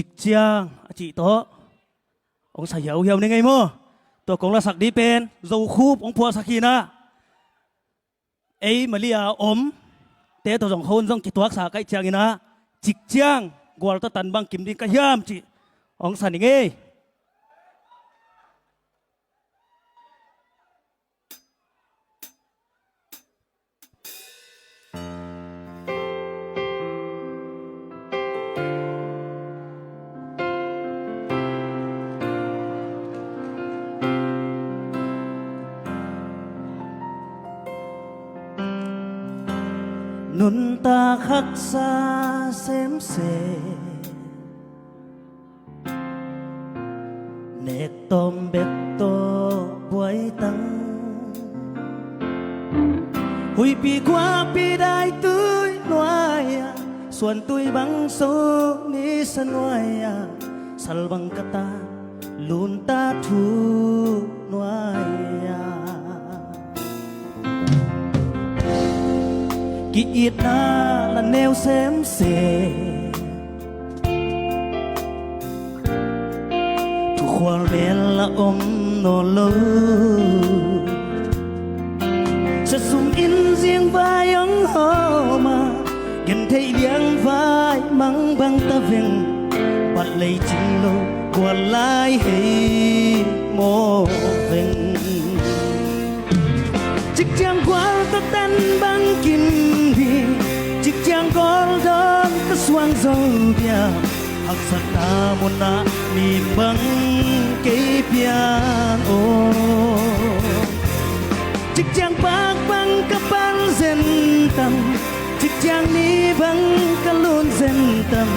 จิกเจียงจีโตองสายเหี่ยวในไงมั่วตัวกงละสักดีเป็นโจคูบองพัวสักขีนะเอ้มาเลียอมเตะตัวสองคนต้องจิตตัวรักษาใกล้เจียงนะจิกเจียงกวาลตตันบังกิมดินกระยามจีองสันยังไงนุนตาคักษาเสมเสเนกตอมเบ็ดโตบวยตังหุยปีกว่าปีได้ตุยหน่วยส่วนตุยบังโซนี้สนวยสัลบังกตาลุนตาทูหน่วยกิอิดนาละแนวเสมเสทุกความเวลาอมโนโลจะสุ่มอินเสียงวายองหอมาเกินไทยเลียงวายมังบังตะเวงปัดเลยจิงโลกว่าลายให้โมเวงจิกจังกว่าตะตันบังกินดีจิกจังกอลดอนกสวงโซเบียอักษรตามนามีบังเก็บยานโอจิกจังปากบังกะปันเซนตัมจิกจังนี้บังกะลุนเซนตัม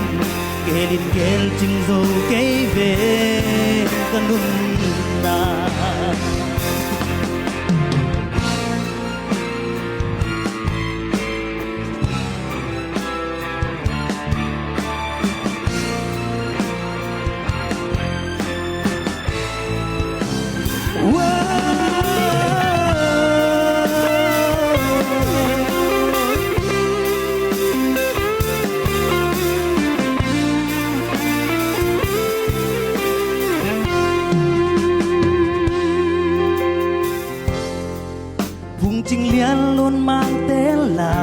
เกลินเกลจิงโซเกเวกะนุนนาจิงเลียนล้วนมังเตลา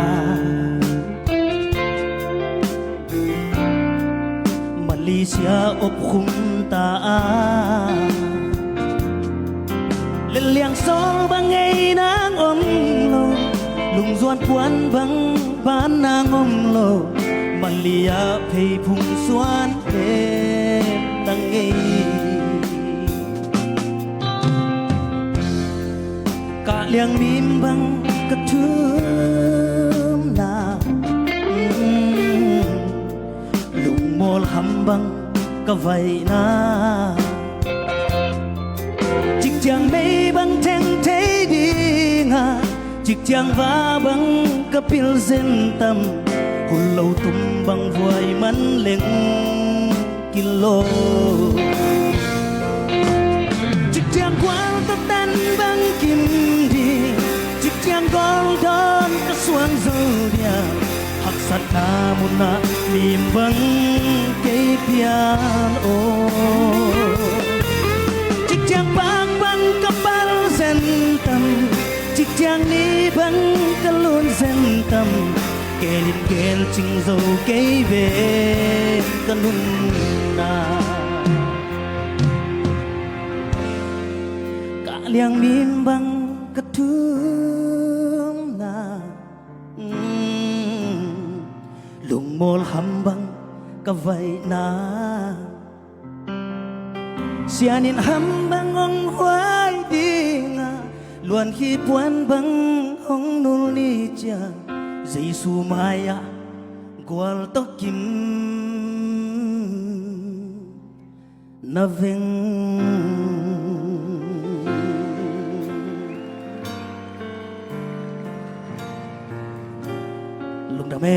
มาเลเซียอบคุมตาเล่นเลี้ยงโซบังไงนางอมโลลุงส่วนพวนบังบ้านนางอมโลมาเลียเพยพุงส่วนเพตังไงกะเลี้ยงมิมบังกะทุมนาลุงโมลหำบังกะไว้นาจิกจังไม่บังแทงเทดีงาจิกจังว่าบังกะปิลเซนตัมหุ่นเหลาตุ้มบังไว้มันเล็งกิโลจิกจังกว่าตะตันบังกิมyang golden kesuang zodia hak satna muna limbang kepian cik yang bang kepal sentam cik yang ni bang kelun sentam kelin kel cing zo kebe kelun na kaliang mimbang ketumลุงโมลหำบังกะไว้นาเสียนินหำบังองหวายดีงาล้วนขี้ปวนบังองนุลลีจาใจสูมายากวลตอกิมนาเวงลุงดาเม